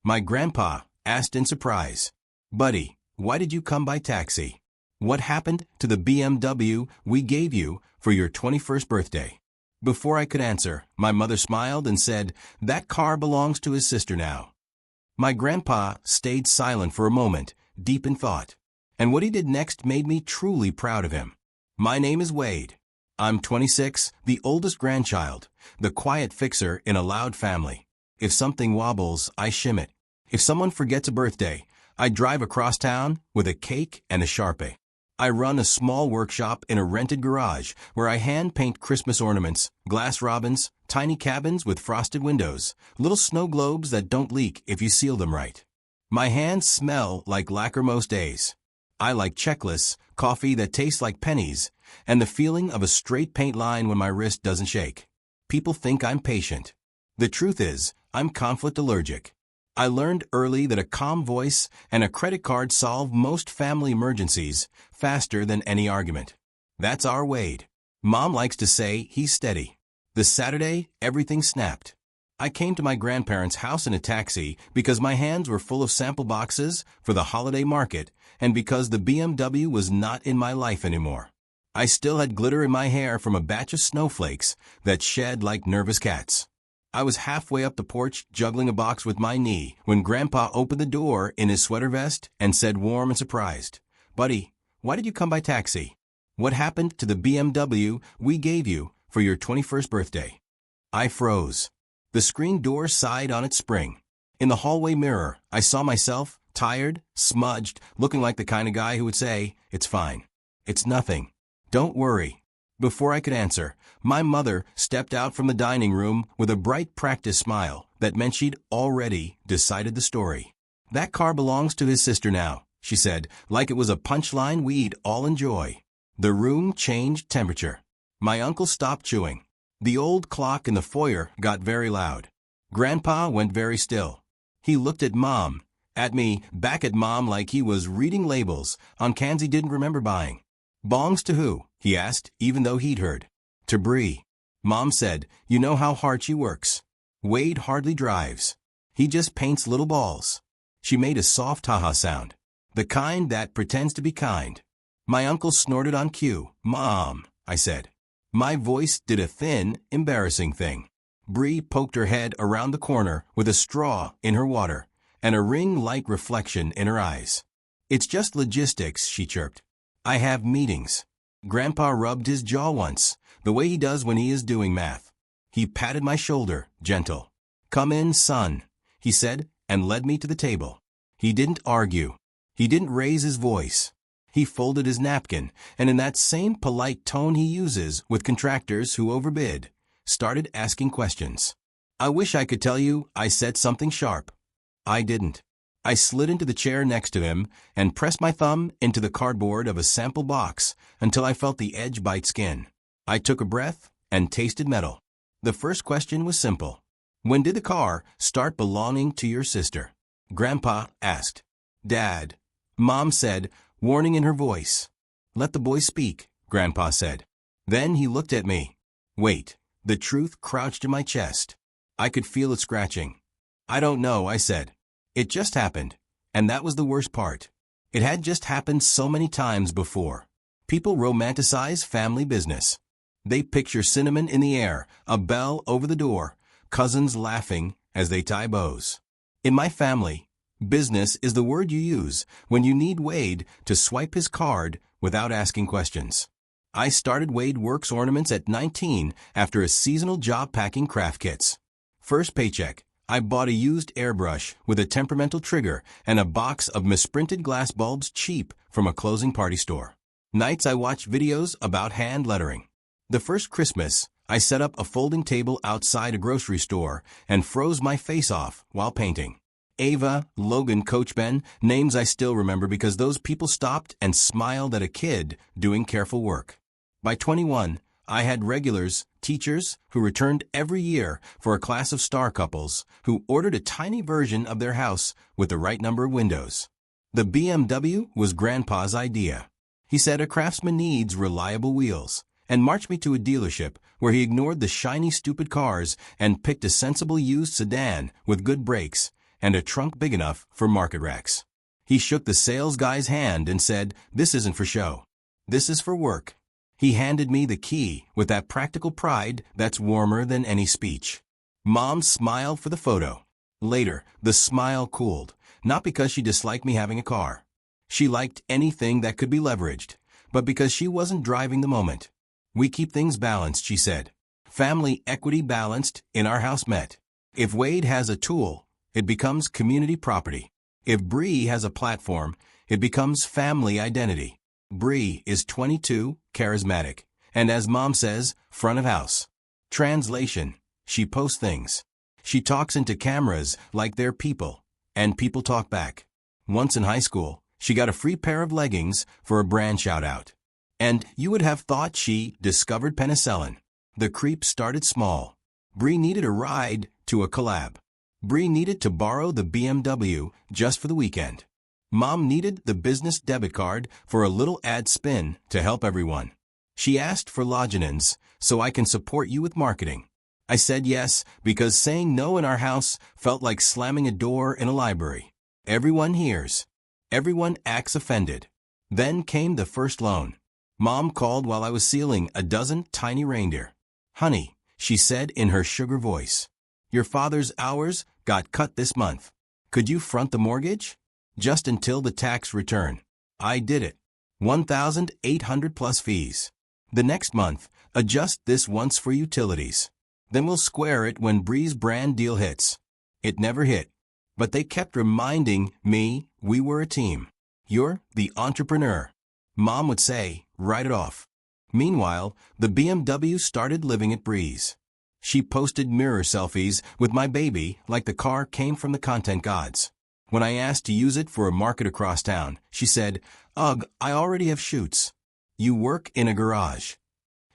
My grandpa asked in surprise. Buddy, why did you come by taxi? What happened to the BMW we gave you for your 21st birthday? Before I could answer, my mother smiled and said, that car belongs to his sister now. My grandpa stayed silent for a moment, deep in thought. And what he did next made me truly proud of him. My name is Wade. I'm 26, the oldest grandchild, the quiet fixer in a loud family. If something wobbles, I shim it. If someone forgets a birthday, I drive across town with a cake and a Sharpie. I run a small workshop in a rented garage where I hand-paint Christmas ornaments, glass robins, tiny cabins with frosted windows, little snow globes that don't leak if you seal them right. My hands smell like lacquer most days. I like checklists, coffee that tastes like pennies, and the feeling of a straight paint line when my wrist doesn't shake. People think I'm patient. The truth is, I'm conflict allergic. I learned early that a calm voice and a credit card solve most family emergencies faster than any argument. That's our Wade. Mom likes to say he's steady. The Saturday, everything snapped. I came to my grandparents' house in a taxi because my hands were full of sample boxes for the holiday market and because the BMW was not in my life anymore. I still had glitter in my hair from a batch of snowflakes that shed like nervous cats. I was halfway up the porch juggling a box with my knee when Grandpa opened the door in his sweater vest and said warm and surprised, Buddy, why did you come by taxi? What happened to the BMW we gave you for your 21st birthday? I froze. The screen door sighed on its spring. In the hallway mirror, I saw myself, tired, smudged, looking like the kind of guy who would say, it's fine. It's nothing. Don't worry. Before I could answer, my mother stepped out from the dining room with a bright practice smile that meant she'd already decided the story. That car belongs to his sister now, she said, like it was a punchline we'd all enjoy. The room changed temperature. My uncle stopped chewing. The old clock in the foyer got very loud. Grandpa went very still. He looked at Mom, at me, back at Mom like he was reading labels on cans he didn't remember buying. Bongs to who? He asked, even though he'd heard. To Bree. Mom said, you know how hard she works. Wade hardly drives. He just paints little balls. She made a soft ha-ha sound. The kind that pretends to be kind. My uncle snorted on cue. Mom, I said. My voice did a thin, embarrassing thing. Bree poked her head around the corner with a straw in her water and a ring-like reflection in her eyes. It's just logistics, she chirped. I have meetings. Grandpa rubbed his jaw once, the way he does when he is doing math. He patted my shoulder, gentle. Come in, son, he said, and led me to the table. He didn't argue. He didn't raise his voice. He folded his napkin, and in that same polite tone he uses with contractors who overbid, started asking questions. I wish I could tell you I said something sharp. I didn't. I slid into the chair next to him and pressed my thumb into the cardboard of a sample box until I felt the edge bite skin. I took a breath and tasted metal. The first question was simple. When did the car start belonging to your sister? Grandpa asked. Dad. Mom said, warning in her voice. Let the boy speak, Grandpa said. Then he looked at me. Wait, the truth crouched in my chest. I could feel it scratching. I don't know, I said. It just happened, and that was the worst part. It had just happened so many times before. People romanticize family business. They picture cinnamon in the air, a bell over the door, cousins laughing as they tie bows. In my family, business is the word you use when you need Wade to swipe his card without asking questions. I started Wade Works Ornaments at 19 after a seasonal job packing craft kits. First paycheck. I bought a used airbrush with a temperamental trigger and a box of misprinted glass bulbs cheap from a closing party store. Nights I watched videos about hand lettering. The first Christmas, I set up a folding table outside a grocery store and froze my face off while painting. Ava, Logan, Coach Ben, names I still remember because those people stopped and smiled at a kid doing careful work. By 21, I had regulars, teachers, who returned every year for a class of star couples who ordered a tiny version of their house with the right number of windows. The BMW was Grandpa's idea. He said a craftsman needs reliable wheels, and marched me to a dealership where he ignored the shiny stupid cars and picked a sensible used sedan with good brakes and a trunk big enough for market racks. He shook the sales guy's hand and said, "This isn't for show. This is for work." He handed me the key with that practical pride that's warmer than any speech. Mom smiled for the photo. Later, the smile cooled, not because she disliked me having a car. She liked anything that could be leveraged, but because she wasn't driving the moment. "We keep things balanced," she said. "Family equity balanced in our house met. If Wade has a tool, it becomes community property. If Bree has a platform, it becomes family identity." Bree is 22, charismatic, and as Mom says, front of house. Translation: she posts things. She talks into cameras like they're people, and people talk back. Once in high school, she got a free pair of leggings for a brand shout-out. And you would have thought she discovered penicillin. The creep started small. Bree needed a ride to a collab. Bree needed to borrow the BMW just for the weekend. Mom needed the business debit card for a little ad spin to help everyone. She asked for Logenins so I can support you with marketing. I said yes because saying no in our house felt like slamming a door in a library. Everyone hears. Everyone acts offended. Then came the first loan. Mom called while I was sealing a dozen tiny reindeer. "Honey," she said in her sugar voice, "your father's hours got cut this month. Could you front the mortgage? Just until the tax return." I did it. 1,800 plus fees. The next month, adjust this once for utilities. Then we'll square it when Bree's brand deal hits. It never hit. But they kept reminding me we were a team. "You're the entrepreneur." Mom would say, "Write it off." Meanwhile, the BMW started living at Bree's. She posted mirror selfies with my baby like the car came from the content gods. When I asked to use it for a market across town, she said, "Ugh, I already have shoots." "You work in a garage."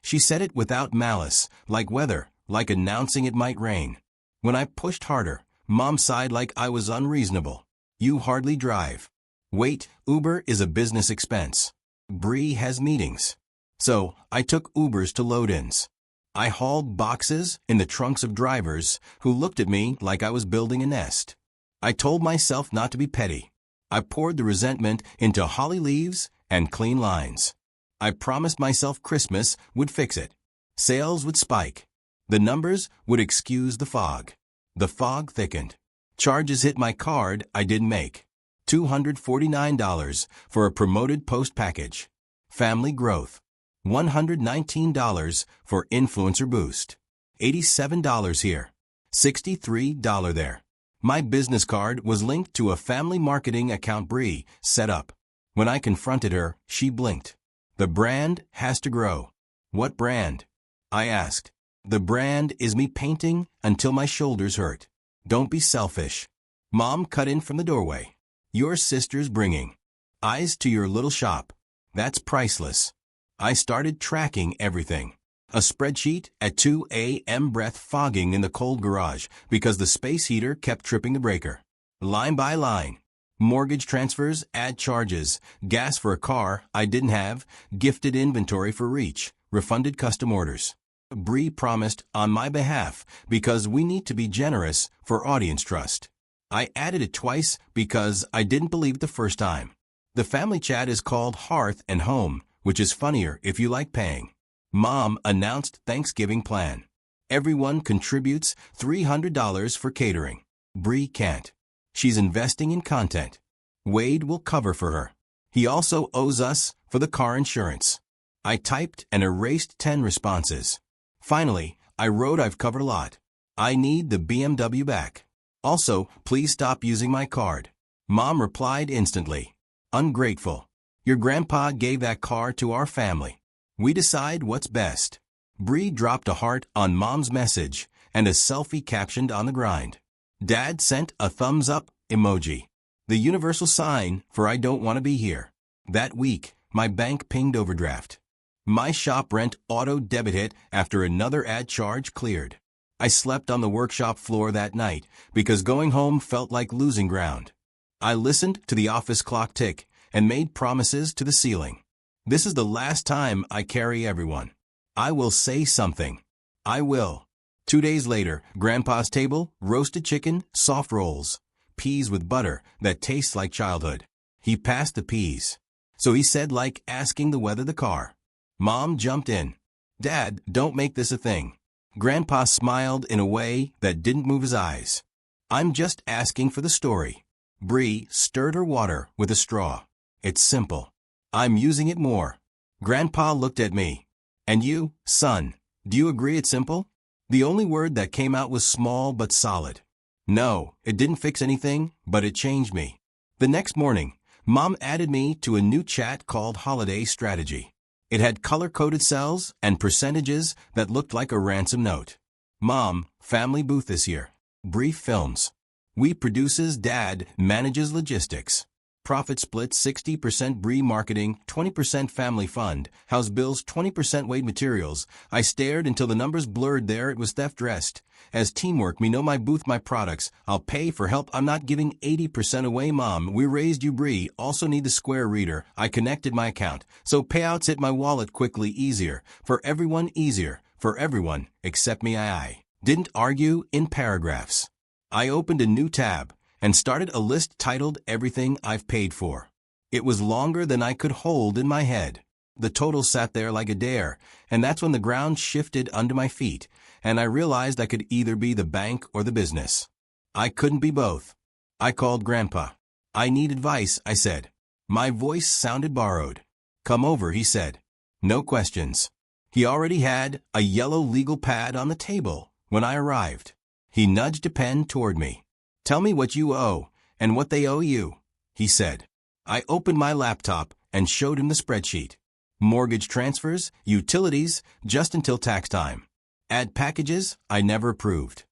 She said it without malice, like weather, like announcing it might rain. When I pushed harder, Mom sighed like I was unreasonable. "You hardly drive." "Wait, Uber is a business expense. Bree has meetings." So I took Ubers to load-ins. I hauled boxes in the trunks of drivers who looked at me like I was building a nest. I told myself not to be petty. I poured the resentment into holly leaves and clean lines. I promised myself Christmas would fix it. Sales would spike. The numbers would excuse the fog. The fog thickened. Charges hit my card I didn't make. $249 for a promoted post package. Family growth. $119 for influencer boost. $87 here. $63 there. My business card was linked to a family marketing account Bree set up. When I confronted her, she blinked. "The brand has to grow." "What brand?" I asked. "The brand is me painting until my shoulders hurt." "Don't be selfish." Mom cut in from the doorway. "Your sister's bringing eyes to your little shop. That's priceless." I started tracking everything. A spreadsheet at 2 a.m. breath fogging in the cold garage because the space heater kept tripping the breaker. Line by line. Mortgage transfers, ad charges, gas for a car I didn't have, gifted inventory for reach, refunded custom orders. Bree promised on my behalf because we need to be generous for audience trust. I added it twice because I didn't believe it the first time. The family chat is called Hearth and Home, which is funnier if you like paying. Mom announced Thanksgiving plan. Everyone contributes $300 for catering. Bree can't. She's investing in content. Wade will cover for her. He also owes us for the car insurance. I typed and erased 10 responses. Finally, I wrote I've covered a lot. I need the BMW back. Also, please stop using my card. Mom replied instantly. Ungrateful. Your grandpa gave that car to our family. We decide what's best. Bree dropped a heart on Mom's message and a selfie captioned on the grind. Dad sent a thumbs up emoji. The universal sign for I don't want to be here. That week, my bank pinged overdraft. My shop rent auto debit hit after another ad charge cleared. I slept on the workshop floor that night because going home felt like losing ground. I listened to the office clock tick and made promises to the ceiling. This is the last time I carry everyone. I will say something. I will. 2 days later, Grandpa's table, roasted chicken, soft rolls. peas with butter that tastes like childhood. He passed the peas. So he said, like asking the weather the car. Mom jumped in. Dad, don't make this a thing. Grandpa smiled in a way that didn't move his eyes. I'm just asking for the story. Bree stirred her water with a straw. It's simple. I'm using it more. Grandpa looked at me. And you, son, do you agree it's simple? The only word that came out was small but solid. No, it didn't fix anything, but it changed me. The next morning, Mom added me to a new chat called Holiday Strategy. It had color-coded cells and percentages that looked like a ransom note. Mom, family booth this year. Brief films. We produces, Dad manages logistics. Profit split 60% Bree marketing, 20% family fund, house bills 20% weighed materials. I stared until the numbers blurred. There it was, theft dressed as teamwork. Me know my booth, my products. I'll pay for help. I'm not giving 80% away. Mom, we raised you. Bree also need the Square reader. I connected my account, so payouts hit my wallet quickly. Easier for everyone, easier for everyone except me. I didn't argue in paragraphs. I opened a new tab and started a list titled Everything I've Paid For. It was longer than I could hold in my head. The total sat there like a dare, and that's when the ground shifted under my feet, and I realized I could either be the bank or the business. I couldn't be both. I called Grandpa. I need advice, I said. My voice sounded borrowed. Come over, he said. No questions. He already had a yellow legal pad on the table when I arrived. He nudged a pen toward me. Tell me what you owe and what they owe you, he said. I opened my laptop and showed him the spreadsheet. Mortgage transfers, utilities, just until tax time. Ad packages, I never approved.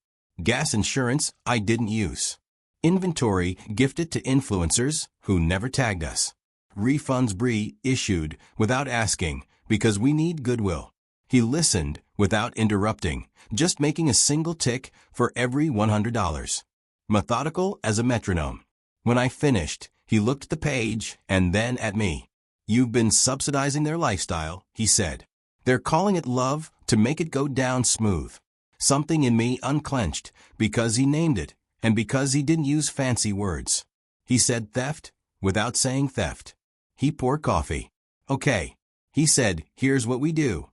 Gas insurance, I didn't use. Inventory, gifted to influencers who never tagged us. Refunds Bree issued without asking because we need goodwill. He listened without interrupting, just making a single tick for every $100. Methodical as a metronome. When I finished, he looked at the page and then at me. You've been subsidizing their lifestyle, he said. They're calling it love to make it go down smooth. Something in me unclenched because he named it and because he didn't use fancy words. He said theft without saying theft. He poured coffee. Okay. He said, here's what we do.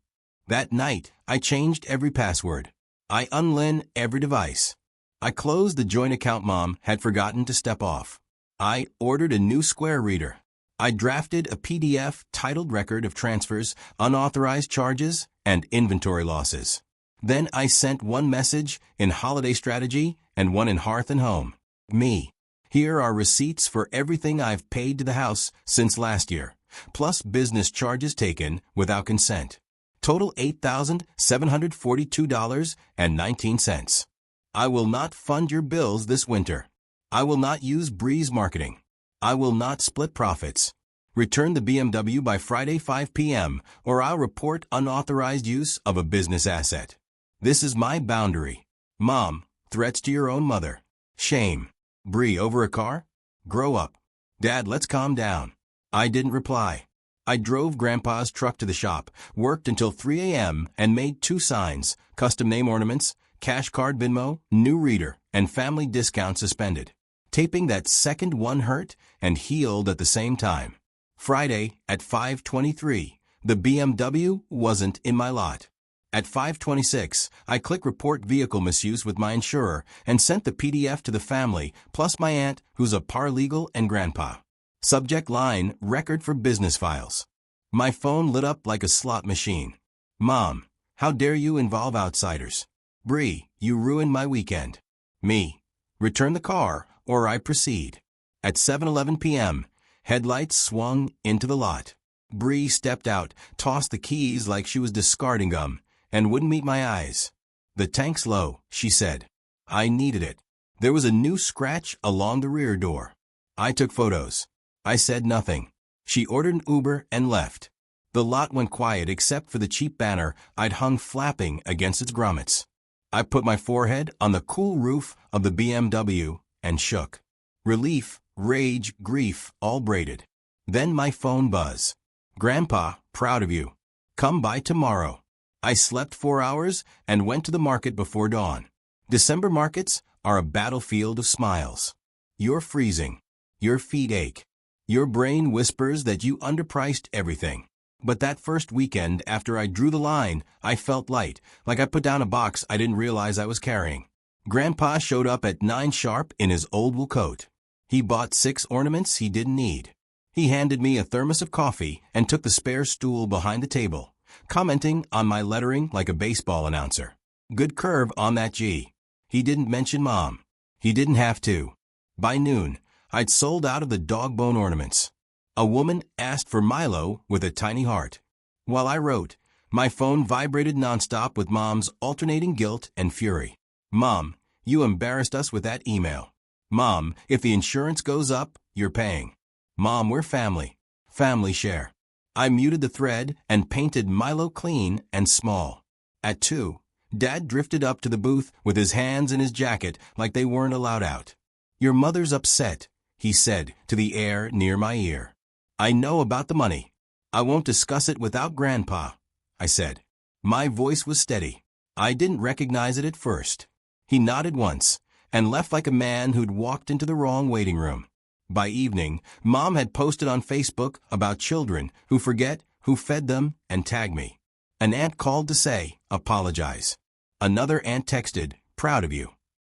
That night, I changed every password. I unlin every device. I closed the joint account Mom had forgotten to step off. I ordered a new Square reader. I drafted a PDF titled Record of Transfers, Unauthorized Charges, and Inventory Losses. Then I sent one message in Holiday Strategy and one in Hearth and Home. Me. Here are receipts for everything I've paid to the house since last year, plus business charges taken without consent. Total $8,742.19. I will not fund your bills this winter. I will not use Bree's marketing. I will not split profits. Return the BMW by Friday 5 p.m. or I'll report unauthorized use of a business asset. This is my boundary. Mom, threats to your own mother. Shame. Bree, over a car? Grow up. Dad, let's calm down. I didn't reply. I drove Grandpa's truck to the shop, worked until 3 a.m. and made 2 signs, custom name ornaments, cash card Venmo, new reader, and family discount suspended. Taping that second one hurt and healed at the same time. Friday at 5:23, the BMW wasn't in my lot. At 5:26, I click report vehicle misuse with my insurer and sent the PDF to the family, plus my aunt, who's a paralegal, and Grandpa. Subject line, record for business files. My phone lit up like a slot machine. Mom, how dare you involve outsiders? Bree, you ruined my weekend. Me, return the car or I proceed. At 7:11 p.m., headlights swung into the lot. Bree stepped out, tossed the keys like she was discarding gum, and wouldn't meet my eyes. The tank's low, she said. I needed it. There was a new scratch along the rear door. I took photos. I said nothing. She ordered an Uber and left. The lot went quiet except for the cheap banner I'd hung flapping against its grommets. I put my forehead on the cool roof of the BMW and shook. Relief, rage, grief, all braided. Then my phone buzz. Grandpa, proud of you. Come by tomorrow. I slept 4 hours and went to the market before dawn. December markets are a battlefield of smiles. You're freezing. Your feet ache. Your brain whispers that you underpriced everything. But that first weekend after I drew the line, I felt light, like I put down a box I didn't realize I was carrying. Grandpa showed up at 9 sharp in his old wool coat. He bought 6 ornaments he didn't need. He handed me a thermos of coffee and took the spare stool behind the table, commenting on my lettering like a baseball announcer. Good curve on that G. He didn't mention Mom. He didn't have to. By noon, I'd sold out of the dog bone ornaments. A woman asked for Milo with a tiny heart. While I wrote, my phone vibrated nonstop with Mom's alternating guilt and fury. Mom, you embarrassed us with that email. Mom, if the insurance goes up, you're paying. Mom, we're family. Family share. I muted the thread and painted Milo clean and small. At 2, Dad drifted up to the booth with his hands in his jacket like they weren't allowed out. Your mother's upset, he said to the air near my ear. I know about the money. I won't discuss it without Grandpa, I said. My voice was steady. I didn't recognize it at first. He nodded once and left like a man who'd walked into the wrong waiting room. By evening, Mom had posted on Facebook about children who forget who fed them and tagged me. An aunt called to say, apologize. Another aunt texted, proud of you.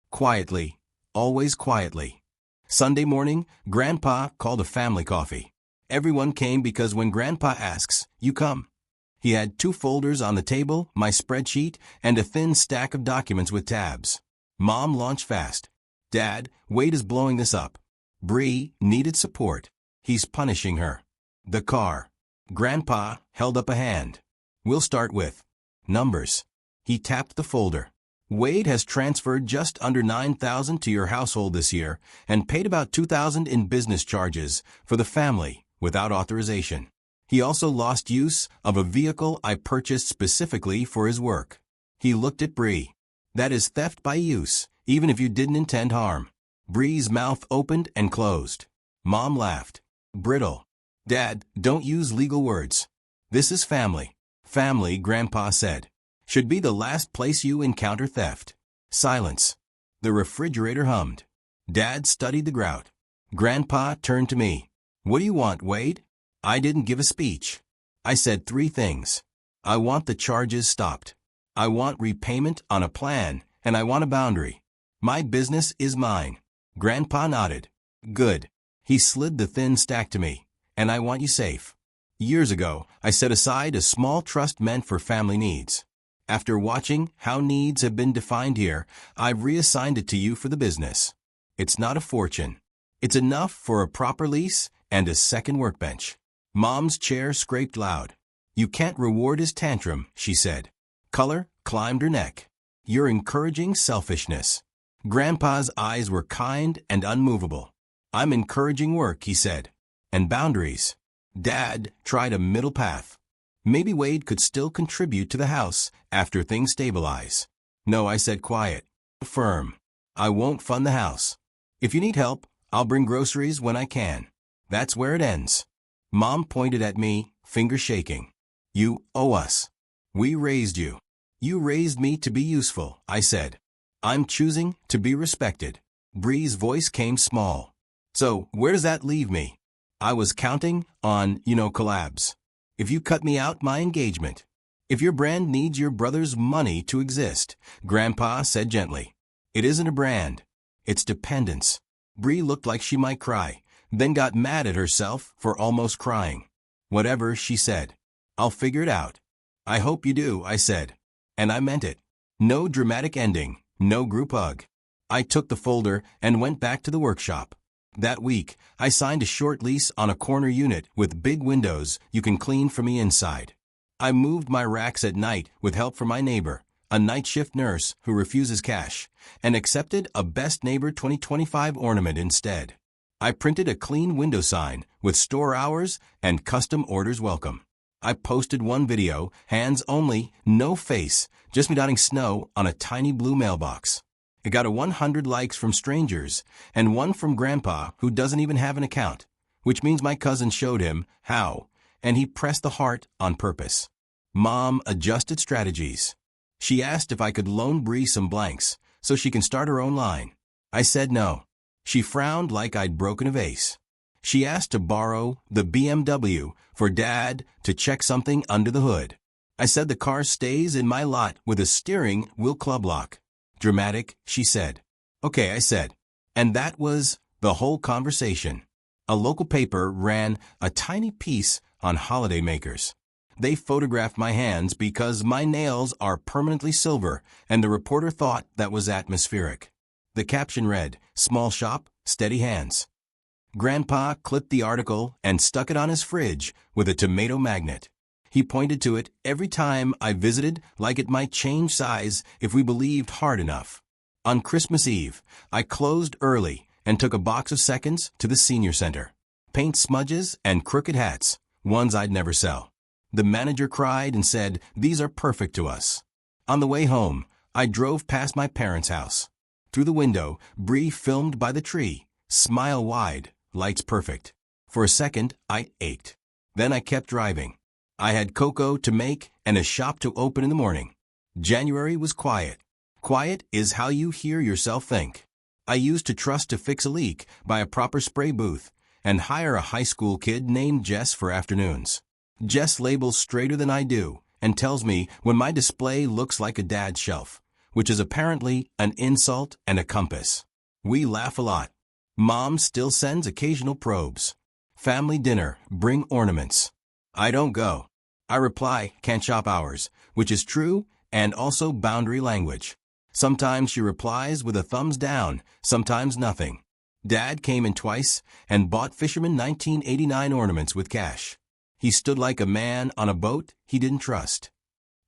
Quietly, always quietly. Sunday morning, Grandpa called a family coffee. Everyone came because when Grandpa asks, you come. He had 2 folders on the table, my spreadsheet, and a thin stack of documents with tabs. Mom launched fast. Dad, Wade is blowing this up. Bree needed support. He's punishing her. The car. Grandpa held up a hand. We'll start with numbers. He tapped the folder. Wade has transferred just under $9,000 to your household this year and paid about $2,000 in business charges for the family without authorization. He also lost use of a vehicle I purchased specifically for his work. He looked at Bree. That is theft by use, even if you didn't intend harm. Bree's mouth opened and closed. Mom laughed. Brittle. Dad, don't use legal words. This is family. Family, Grandpa said, should be the last place you encounter theft. Silence. The refrigerator hummed. Dad studied the grout. Grandpa turned to me. What do you want, Wade? I didn't give a speech. I said 3 things. I want the charges stopped. I want repayment on a plan, and I want a boundary. My business is mine. Grandpa nodded. Good. He slid the thin stack to me. And I want you safe. Years ago, I set aside a small trust meant for family needs. After watching how needs have been defined here, I've reassigned it to you for the business. It's not a fortune. It's enough for a proper lease and a second workbench. Mom's chair scraped loud. You can't reward his tantrum, she said. Color climbed her neck. You're encouraging selfishness. Grandpa's eyes were kind and unmovable. I'm encouraging work, he said. And boundaries. Dad tried a middle path. Maybe Wade could still contribute to the house after things stabilize. No, I said quiet. Firm. I won't fund the house. If you need help, I'll bring groceries when I can. That's where it ends. Mom pointed at me, finger shaking. You owe us. We raised you. You raised me to be useful, I said. I'm choosing to be respected. Bree's voice came small. So, where does that leave me? I was counting on, collabs. If you cut me out my engagement. If your brand needs your brother's money to exist, Grandpa said gently. It isn't a brand. It's dependence. Bree looked like she might cry, then got mad at herself for almost crying. Whatever, she said. I'll figure it out. I hope you do, I said. And I meant it. No dramatic ending, no group hug. I took the folder and went back to the workshop. That week, I signed a short lease on a corner unit with big windows you can clean from the inside. I moved my racks at night with help from my neighbor, a night shift nurse who refuses cash, and accepted a Best Neighbor 2025 ornament instead. I printed a clean window sign with store hours and custom orders welcome. I posted one video, hands only, no face, just me dotting snow on a tiny blue mailbox. It got 100 likes from strangers, and one from Grandpa who doesn't even have an account, which means my cousin showed him how, and he pressed the heart on purpose. Mom adjusted strategies. She asked if I could loan Bree some blanks so she can start her own line. I said no. She frowned like I'd broken a vase. She asked to borrow the BMW for Dad to check something under the hood. I said the car stays in my lot with a steering wheel club lock. Dramatic, she said. Okay, I said. And that was the whole conversation. A local paper ran a tiny piece on holiday makers. They photographed my hands because my nails are permanently silver, and the reporter thought that was atmospheric. The caption read, "Small shop, steady hands." Grandpa clipped the article and stuck it on his fridge with a tomato magnet. He pointed to it every time I visited, like it might change size if we believed hard enough. On Christmas Eve, I closed early and took a box of seconds to the senior center. Paint smudges and crooked hats, ones I'd never sell. The manager cried and said, "These are perfect to us." On the way home, I drove past my parents' house. Through the window, Bree filmed by the tree, smile wide, lights perfect. For a second, I ached. Then I kept driving. I had cocoa to make and a shop to open in the morning. January was quiet. Quiet is how you hear yourself think. I used to trust to fix a leak, buy a proper spray booth, and hire a high school kid named Jess for afternoons. Jess labels straighter than I do and tells me when my display looks like a dad's shelf, which is apparently an insult and a compass. We laugh a lot. Mom still sends occasional probes. Family dinner, bring ornaments. I don't go. I reply, can't shop hours, which is true and also boundary language. Sometimes she replies with a thumbs down, sometimes nothing. Dad came in twice and bought Fisherman 1989 ornaments with cash. He stood like a man on a boat he didn't trust.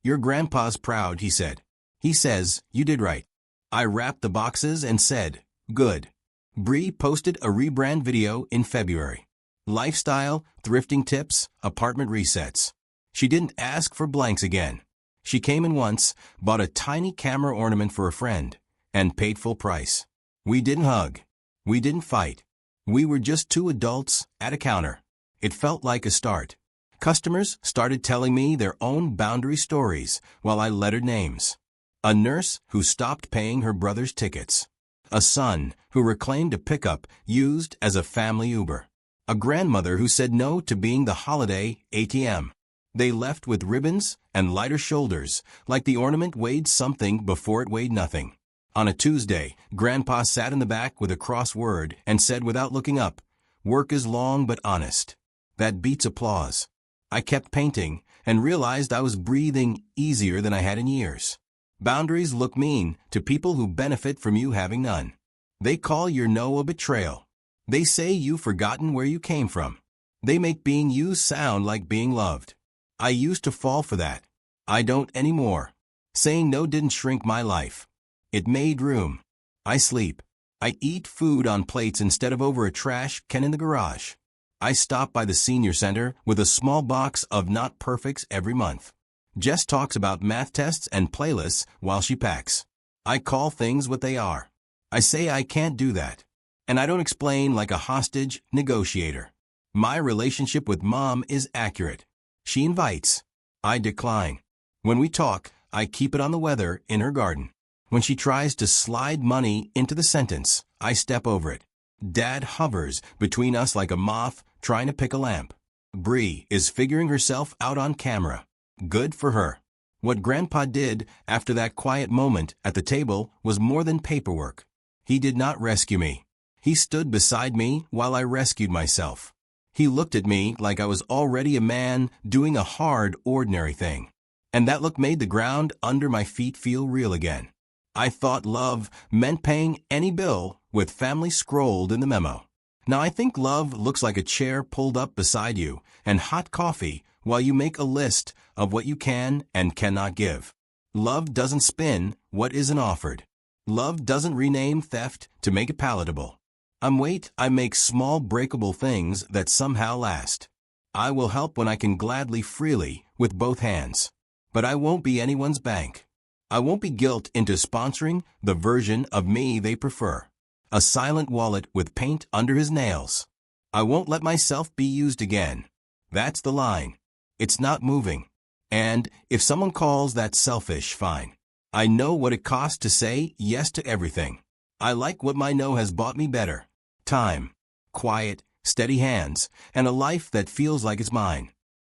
"Your grandpa's proud," he said. "He says, you did right." I wrapped the boxes and said, "Good." Bree posted a rebrand video in February. Lifestyle, thrifting tips, apartment resets. She didn't ask for blanks again. She came in once, bought a tiny camera ornament for a friend, and paid full price. We didn't hug. We didn't fight. We were just two adults at a counter. It felt like a start. Customers started telling me their own boundary stories while I lettered names. A nurse who stopped paying her brother's tickets. A son who reclaimed a pickup used as a family Uber. A grandmother who said no to being the holiday ATM. They left with ribbons and lighter shoulders, like the ornament weighed something before it weighed nothing. On a Tuesday, Grandpa sat in the back with a crossword and said without looking up, "Work is long but honest." That beats applause. I kept painting and realized I was breathing easier than I had in years. Boundaries look mean to people who benefit from you having none. They call your no a betrayal. They say you've forgotten where you came from. They make being used sound like being loved. I used to fall for that. I don't anymore. Saying no didn't shrink my life. It made room. I sleep. I eat food on plates instead of over a trash can in the garage. I stop by the senior center with a small box of not perfects every month. Jess talks about math tests and playlists while she packs. I call things what they are. I say I can't do that. And I don't explain like a hostage negotiator. My relationship with Mom is accurate. She invites. I decline. When we talk, I keep it on the weather in her garden. When she tries to slide money into the sentence, I step over it. Dad hovers between us like a moth trying to pick a lamp. Bree is figuring herself out on camera. Good for her. What Grandpa did after that quiet moment at the table was more than paperwork. He did not rescue me. He stood beside me while I rescued myself. He looked at me like I was already a man doing a hard, ordinary thing. And that look made the ground under my feet feel real again. I thought love meant paying any bill with family scrolled in the memo. Now I think love looks like a chair pulled up beside you and hot coffee while you make a list of what you can and cannot give. Love doesn't spin what isn't offered. Love doesn't rename theft to make it palatable. I make small breakable things that somehow last. I will help when I can gladly freely with both hands. But I won't be anyone's bank. I won't be guilt into sponsoring the version of me they prefer. A silent wallet with paint under his nails. I won't let myself be used again. That's the line. It's not moving. And if someone calls that selfish, fine. I know what it costs to say yes to everything. I like what my no has bought me better. Time, quiet, steady hands, and a life that feels like it's mine.